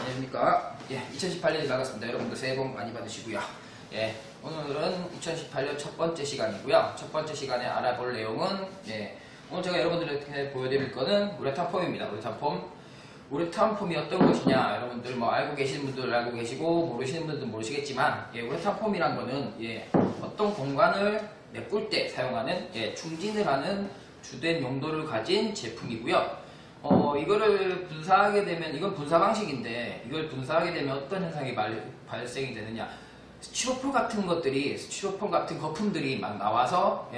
안녕하십니까. 2018년이 나갔습니다. 여러분들 새해 복 많이 받으시고요. 오늘은 2018년 첫 번째 시간이고요. 첫 번째 시간에 알아볼 내용은, 오늘 제가 여러분들한테 보여드릴 거는 우레탄 폼입니다. 우레탄 폼. 우레탄 폼이 어떤 것이냐, 여러분들 뭐 알고 계시는 분들 알고 계시고, 모르시는 분들은 모르시겠지만, 우레탄 폼이란 거는, 어떤 공간을 메꿀 때 사용하는, 충진을 하는 주된 용도를 가진 제품이고요. 이거를 분사하게 되면, 이건 분사 방식인데, 이걸 분사하게 되면 어떤 현상이 발생이 되느냐. 스티로폼 같은 것들이, 스티로폼 같은 거품들이 막 나와서,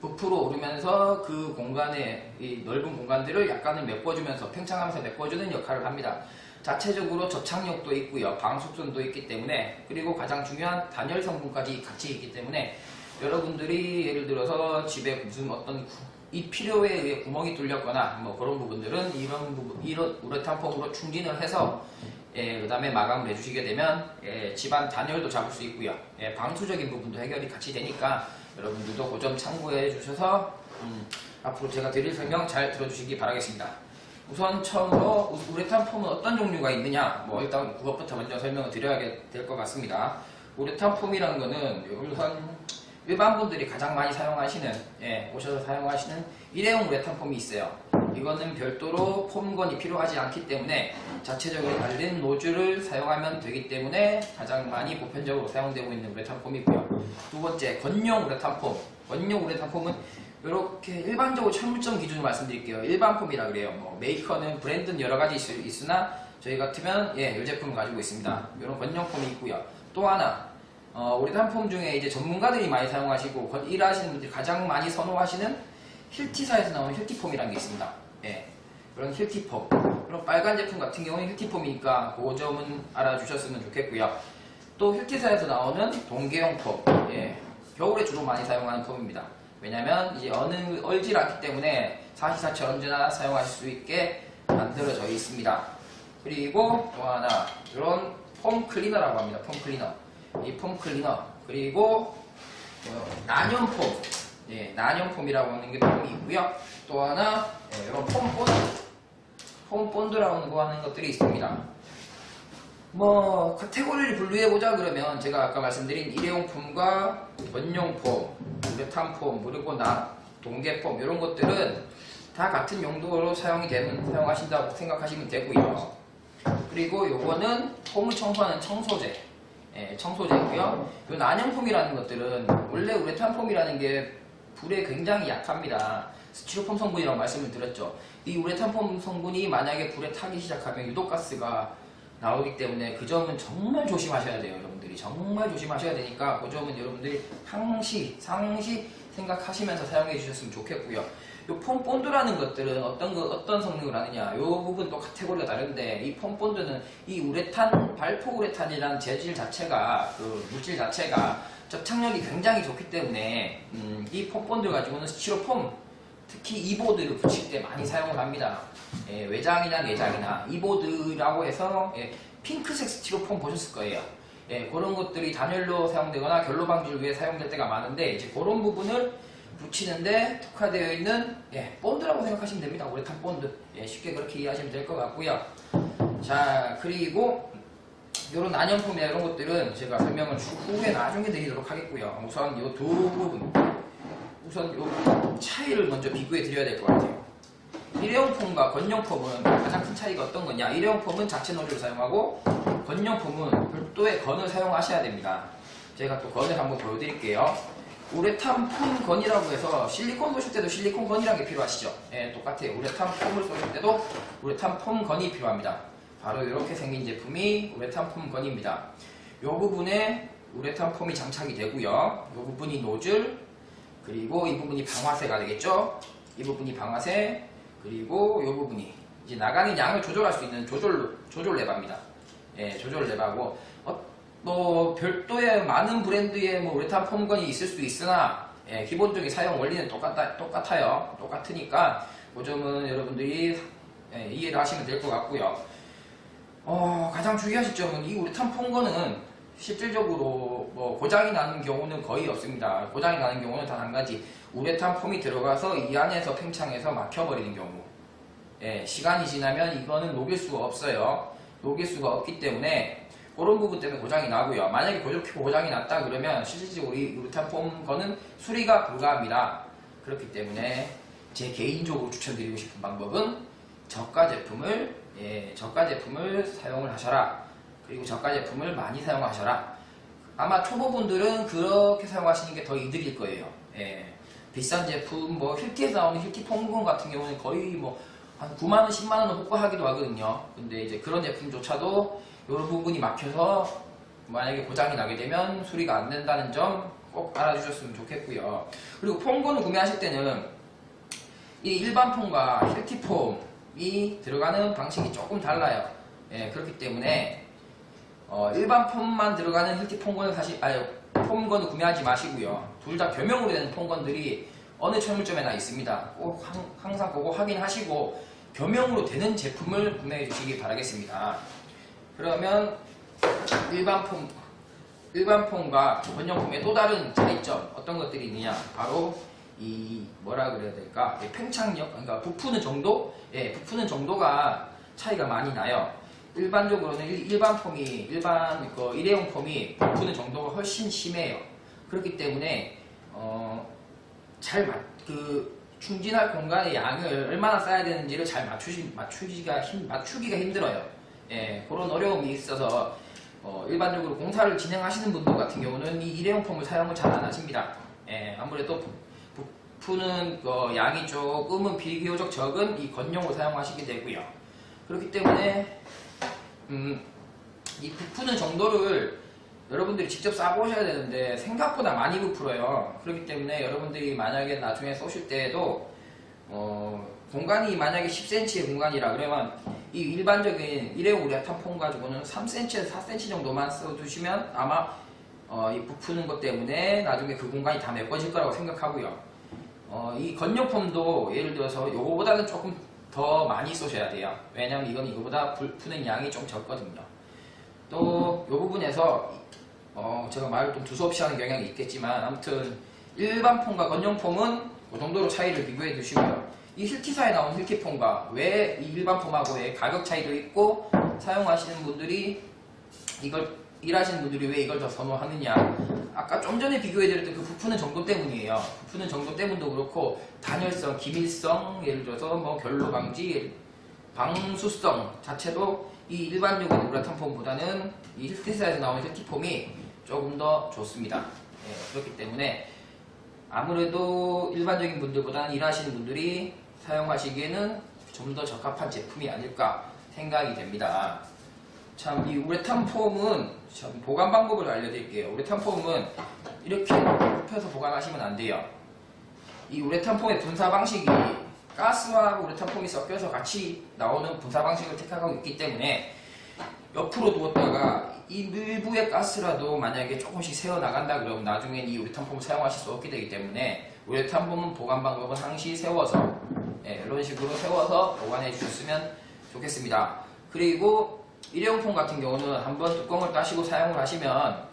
부풀어 오르면서 그 공간에, 이 넓은 공간들을 약간은 메꿔주면서, 팽창하면서 메꿔주는 역할을 합니다. 자체적으로 접착력도 있고요. 방수성도 있기 때문에, 그리고 가장 중요한 단열 성분까지 같이 있기 때문에, 여러분들이 예를 들어서 집에 무슨 어떤 이 필요에 의해 구멍이 뚫렸거나 뭐 그런 부분들은 이런 우레탄 폼으로 충진을 해서 그 다음에 마감을 해주시게 되면 집안 단열도 잡을 수 있고요. 방수적인 부분도 해결이 같이 되니까 여러분들도 그 점 참고해 주셔서 앞으로 제가 드릴 설명 잘 들어주시기 바라겠습니다. 우선 처음으로 우레탄 폼은 어떤 종류가 있느냐, 뭐 일단 그것부터 먼저 설명을 드려야 될 것 같습니다. 우레탄 폼이라는 거는 우선 일반 분들이 가장 많이 사용하시는, 오셔서 사용하시는 일회용 우레탄 폼이 있어요. 이거는 별도로 폼건이 필요하지 않기 때문에 자체적으로 달린 노즐을 사용하면 되기 때문에 가장 많이 보편적으로 사용되고 있는 우레탄 폼이고요. 두 번째, 건용 우레탄 폼. 건용 우레탄 폼은 이렇게 일반적으로 철물점 기준으로 말씀드릴게요. 일반 폼이라 그래요. 뭐 메이커는 브랜드는 여러 가지 있으나 저희 같으면 이 제품을 가지고 있습니다. 이런 건용 폼이 있고요. 또 하나, 우레탄 폼 중에 이제 전문가들이 많이 사용하시고 일하시는 분들이 가장 많이 선호하시는 힐티사에서 나오는 힐티폼이라는 게 있습니다. 그런 힐티폼. 그럼 빨간 제품 같은 경우는 힐티폼이니까 그 점은 알아주셨으면 좋겠고요. 또 힐티사에서 나오는 동계용 폼. 겨울에 주로 많이 사용하는 폼입니다. 왜냐면 이제 얼질 않기 때문에 사시사철 언제나 사용하실 수 있게 만들어져 있습니다. 그리고 또 하나, 이런 폼 클리너라고 합니다. 폼 클리너. 이 폼 클리너, 그리고 난연폼, 난연폼이라고 하는 게 폼이 있고요. 또 하나, 이런 폼 본드라고 하는 것들이 있습니다. 뭐 카테고리를 분류해보자 그러면 제가 아까 말씀드린 일회용 폼과 원용 폼, 우레탄 폼, 그리고 동계폼, 이런 것들은 다 같은 용도로 사용하신다고 생각하시면 되고요. 그리고 요거는 폼을 청소하는 청소제. 청소제고요. 이 난연폼이라는 것들은 원래 우레탄 폼이라는 게 불에 굉장히 약합니다. 스티로폼 성분이라고 말씀을 드렸죠. 이 우레탄 폼 성분이 만약에 불에 타기 시작하면 유독가스가 나오기 때문에 그 점은 정말 조심하셔야 돼요. 여러분들이 정말 조심하셔야 되니까 그 점은 여러분들이 상시 생각하시면서 사용해 주셨으면 좋겠고요. 이 폼 본드라는 것들은 어떤 성능을 하느냐, 이 부분도 카테고리가 다른데, 이 폼 본드는 이 우레탄, 발포 우레탄이라는 재질 자체가, 그 물질 자체가 접착력이 굉장히 좋기 때문에, 이 폼 본드 가지고는 스티로폼, 특히 이보드를 붙일 때 많이 사용을 합니다. 외장이나 내장이나 이보드라고 해서, 핑크색 스티로폼 보셨을 거예요. 그런 것들이 단열로 사용되거나 결로 방지를 위해 사용될 때가 많은데, 이제 그런 부분을 붙이는데 특화되어 있는 본드라고 생각하시면 됩니다. 우레탄 본드. 쉽게 그렇게 이해하시면 될 것 같고요. 자, 그리고 이런 난연폼이나 이런 것들은 제가 설명을 후에 나중에 드리도록 하겠고요. 우선 이 두 부분, 우선 이 차이를 먼저 비교해 드려야 될 것 같아요. 일회용 폼과 건용 폼은 가장 큰 차이가 어떤 거냐, 일회용 폼은 자체 노즐을 사용하고 건용 폼은 별도의 건을 사용하셔야 됩니다. 제가 또 건을 한번 보여드릴게요. 우레탄 폼 건이라고 해서 실리콘 쏘실 때도 실리콘 건이라는 게 필요하시죠? 똑같아요. 우레탄 폼을 쏘실 때도 우레탄 폼 건이 필요합니다. 바로 이렇게 생긴 제품이 우레탄 폼 건입니다. 이 부분에 우레탄 폼이 장착이 되고요. 이 부분이 노즐, 그리고 이 부분이 방화쇠가 되겠죠? 이 부분이 방화쇠, 그리고 이 부분이 이제 나가는 양을 조절할 수 있는 조절 레바입니다. 조절 레바고, 뭐 별도의 많은 브랜드의 뭐 우레탄 폼건이 있을 수도 있으나 기본적인 사용 원리는 똑같아요. 똑같으니까 그 점은 여러분들이 이해를 하시면 될 것 같고요. 가장 주의하실 점은 이 우레탄 폼건은 실질적으로 뭐 고장이 나는 경우는 거의 없습니다. 고장이 나는 경우는 단 한 가지, 우레탄 폼이 들어가서 이 안에서 팽창해서 막혀버리는 경우. 시간이 지나면 이거는 녹일 수가 없어요. 녹일 수가 없기 때문에 그런 부분 때문에 고장이 나고요. 만약에 그렇게 고장이 났다 그러면 실질적으로 이 우레탄 폼 거는 수리가 불가합니다. 그렇기 때문에 제 개인적으로 추천드리고 싶은 방법은 저가 제품을 사용을 하셔라. 그리고 저가 제품을 많이 사용하셔라. 아마 초보분들은 그렇게 사용하시는 게 더 이득일 거예요. 비싼 제품, 뭐 힐티에서 나오는 힐티 폼건 같은 경우는 거의 뭐 한 9만원, 10만원을 호가하기도 하거든요. 근데 이제 그런 제품조차도 이런 부분이 막혀서 만약에 고장이 나게 되면 수리가 안 된다는 점 꼭 알아주셨으면 좋겠고요. 그리고 폼건을 구매하실 때는 이 일반 폼과 힐티 폼이 들어가는 방식이 조금 달라요. 그렇기 때문에 일반 폼만 들어가는 힐티 폼건은 폼건을 구매하지 마시고요. 둘 다 겸용으로 되는 폼건들이 어느 철물점에나 있습니다. 꼭 항상 그거 확인하시고 겸용으로 되는 제품을 구매해 주시기 바라겠습니다. 그러면 일반 폼과 건용폼의 또 다른 차이점 어떤 것들이 있느냐, 바로 이 뭐라 그래야 될까, 팽창력, 그러니까 부푸는 정도, 부푸는 정도가 차이가 많이 나요. 일반적으로는 일반 일회용 폼이 부푸는 정도가 훨씬 심해요. 그렇기 때문에 충진할 공간의 양을 얼마나 써야 되는지를 잘 맞추기가 힘들어요. 그런 어려움이 있어서 일반적으로 공사를 진행하시는 분들 같은 경우는 이 일회용 폼을 사용을 잘 안 하십니다. 아무래도 부푸는 양이 조금은 비교적 적은 이 건용을 사용하시게 되고요. 그렇기 때문에 이 부푸는 정도를 여러분들이 직접 싸보셔야 되는데 생각보다 많이 부풀어요. 그렇기 때문에 여러분들이 만약에 나중에 쏘실 때에도 공간이 만약에 10cm의 공간이라 그러면 이 일반적인 일회용 우레탄 폼 가지고는 3cm에서 4cm 정도만 써두시면 아마 이 부푸는 것 때문에 나중에 그 공간이 다 메꿔질 거라고 생각하고요. 이 건용폼도 예를 들어서 요거보다는 조금 더 많이 쏘셔야 돼요. 왜냐면 이건 이거보다 부푸는 양이 좀 적거든요. 또 이 부분에서 제가 말을 좀 두서없이 하는 경향이 있겠지만, 아무튼 일반 폼과 건용폼은 그 정도로 차이를 비교해 두시고요. 이 힐티사에 나온 힐티폼과 왜 이 일반 폼하고의 가격 차이도 있고, 사용하시는 분들이 일하시는 분들이 왜 이걸 더 선호하느냐, 아까 좀 전에 비교해드렸던 그 부푸는 정도 때문이에요. 부푸는 정도 때문도 그렇고, 단열성, 기밀성, 예를 들어서 뭐 결로 방지, 방수성 자체도 이 일반적인 우레탄 폼보다는 이 힐티사에서 나오는 힐티폼이 조금 더 좋습니다. 그렇기 때문에 아무래도 일반적인 분들보다는 일하시는 분들이 사용하시기에는 좀 더 적합한 제품이 아닐까 생각이 됩니다. 참, 이 우레탄 폼은 보관 방법을 알려드릴게요. 우레탄 폼은 이렇게 굽혀서 보관하시면 안 돼요. 이 우레탄 폼의 분사 방식이 가스와 우레탄 폼이 섞여서 같이 나오는 분사 방식을 택하고 있기 때문에 옆으로 두었다가 이 일부의 가스라도 만약에 조금씩 새어 나간다 그러면 나중엔 이 우레탄 폼을 사용하실 수 없게 되기 때문에 우레탄 폼은 보관 방법은 항시 세워서 이런 식으로 세워서 보관해 주셨으면 좋겠습니다. 그리고 일회용 폼 같은 경우는 한번 뚜껑을 따시고 사용을 하시면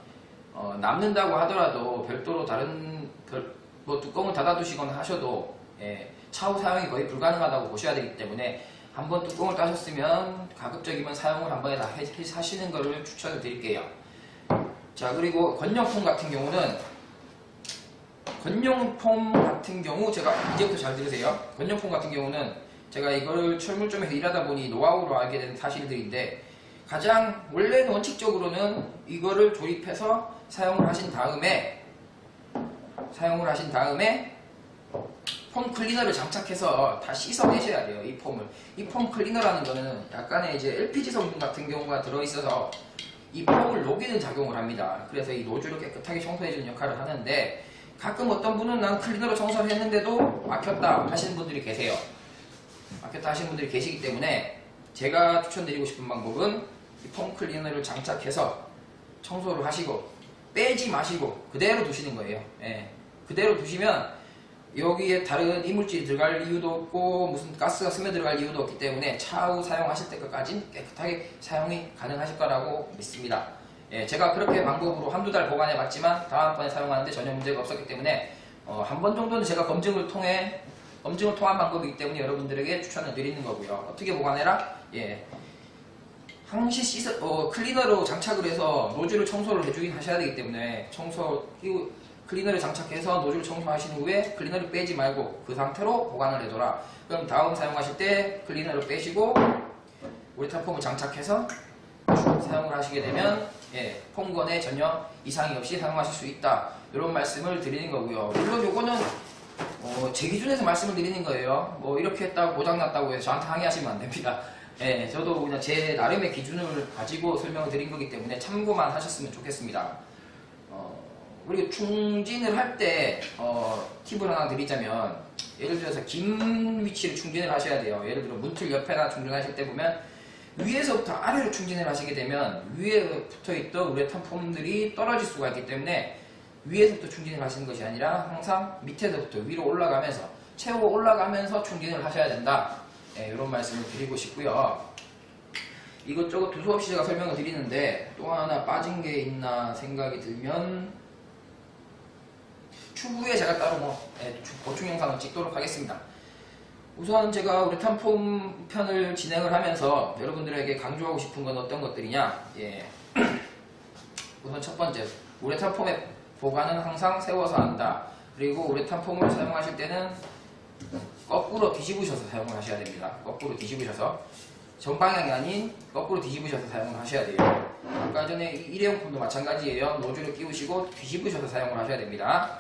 남는다고 하더라도 별도로 뚜껑을 닫아 두시거나 하셔도 차후 사용이 거의 불가능하다고 보셔야 되기 때문에 한번 뚜껑을 따셨으면 가급적이면 사용을 한 번에 다 하시는 것을 추천을 드릴게요. 자, 그리고 건용폼 같은 경우 제가 이제부터 잘 들으세요. 건용폼 같은 경우는 제가 이걸 철물점에서 일하다 보니 노하우로 알게 된 사실들인데, 가장 원래는 원칙적으로는 이거를 조립해서 사용을 하신 다음에 폼 클리너를 장착해서 다 씻어내셔야 돼요. 이 폼을. 이 폼 클리너라는 거는 약간의 이제 LPG 성분 같은 경우가 들어있어서 이 폼을 녹이는 작용을 합니다. 그래서 이 노즐을 깨끗하게 청소해주는 역할을 하는데, 가끔 어떤 분은 난 클리너로 청소를 했는데도 막혔다 하시는 분들이 계세요. 막혔다 하시는 분들이 계시기 때문에 제가 추천드리고 싶은 방법은 이 폼 클리너를 장착해서 청소를 하시고 빼지 마시고 그대로 두시는 거예요. 그대로 두시면 여기에 다른 이물질이 들어갈 이유도 없고 무슨 가스가 스며들어갈 이유도 없기 때문에 차후 사용하실 때까지 깨끗하게 사용이 가능하실 거라고 믿습니다. 제가 그렇게 방법으로 한두 달 보관해 봤지만 다음번에 사용하는데 전혀 문제가 없었기 때문에 한 번 정도는 제가 검증을 통한 방법이기 때문에 여러분들에게 추천을 드리는 거고요. 어떻게 보관해라? 항시 클리너로 장착을 해서 노즐을 청소를 해주긴 하셔야 되기 때문에 클리너를 장착해서 노즐을 청소하신 후에 클리너를 빼지 말고 그 상태로 보관을 해둬라. 그럼 다음 사용하실 때 클리너를 빼시고 우레탄 폼을 장착해서 사용을 하시게 되면 폼건에 전혀 이상이 없이 사용하실 수 있다. 이런 말씀을 드리는 거고요. 물론 요거는 제 기준에서 말씀을 드리는 거예요. 뭐 이렇게 했다고 고장났다고 해서 저한테 항의하시면 안 됩니다. 저도 그냥 제 나름의 기준을 가지고 설명을 드린 거기 때문에 참고만 하셨으면 좋겠습니다. 그리고 충진을 할 때 팁을 하나 드리자면, 예를 들어서 긴 위치를 충진을 하셔야 돼요. 예를 들어 문틀 옆에나 충전하실 때 보면 위에서부터 아래로 충진을 하시게 되면 위에 붙어있던 우레탄 폼들이 떨어질 수가 있기 때문에 위에서부터 충진을 하시는 것이 아니라 항상 밑에서부터 위로 올라가면서 채워 올라가면서 충진을 하셔야 된다. 이런 말씀을 드리고 싶고요. 이것저것 두서없이 제가 설명을 드리는데 또 하나 빠진 게 있나 생각이 들면 추후에 제가 따로 보충 영상을 찍도록 하겠습니다. 우선 제가 우레탄 폼 편을 진행을 하면서 여러분들에게 강조하고 싶은 건 어떤 것들이냐. 우선 첫 번째, 우레탄 폼의 보관은 항상 세워서 한다. 그리고 우레탄 폼을 사용하실 때는 거꾸로 뒤집으셔서 사용을 하셔야 됩니다. 거꾸로 뒤집으셔서, 정방향이 아닌 거꾸로 뒤집으셔서 사용을 하셔야 돼요. 아까 전에 일회용품도 마찬가지예요. 노즐을 끼우시고 뒤집으셔서 사용을 하셔야 됩니다.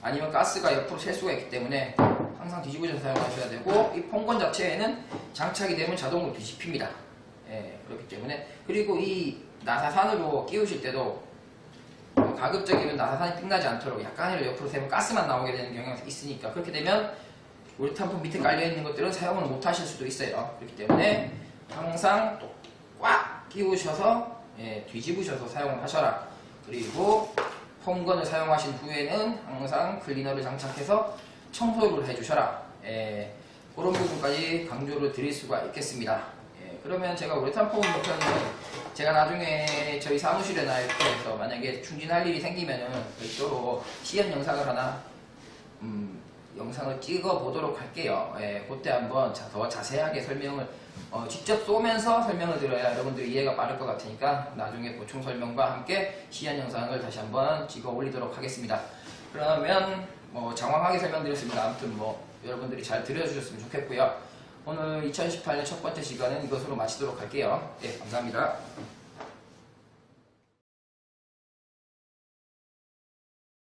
아니면 가스가 옆으로 셀 수가 있기 때문에 항상 뒤집으셔서 사용하셔야 되고, 이 폼건 자체에는 장착이 되면 자동으로 뒤집힙니다. 그렇기 때문에. 그리고 이 나사산으로 끼우실 때도 가급적이면 나사산이 삥나지 않도록 약간이라도 옆으로 세면 가스만 나오게 되는 경향이 있으니까, 그렇게 되면 우레탄 폼 밑에 깔려있는 것들은 사용을 못 하실 수도 있어요. 그렇기 때문에 항상 또 꽉 끼우셔서 뒤집으셔서 사용을 하셔라. 그리고 폼건을 사용하신 후에는 항상 클리너를 장착해서 청소를 해주셔라. 그런 부분까지 강조를 드릴 수가 있겠습니다. 그러면 제가 우레탄 폼 편은 제가 나중에 저희 사무실에나 이렇게 해서 만약에 충진할 일이 생기면은 별도로 시연 영상을 하나 영상을 찍어 보도록 할게요. 그때 한번 더 자세하게 설명을 직접 쏘면서 설명을 드려야 여러분들이 이해가 빠를 것 같으니까 나중에 보충 설명과 함께 시연 영상을 다시 한번 찍어 올리도록 하겠습니다. 그러면 장황하게 설명드렸습니다. 아무튼 여러분들이 잘 들어주셨으면 좋겠고요. 오늘 2018년 첫 번째 시간은 이것으로 마치도록 할게요. 감사합니다.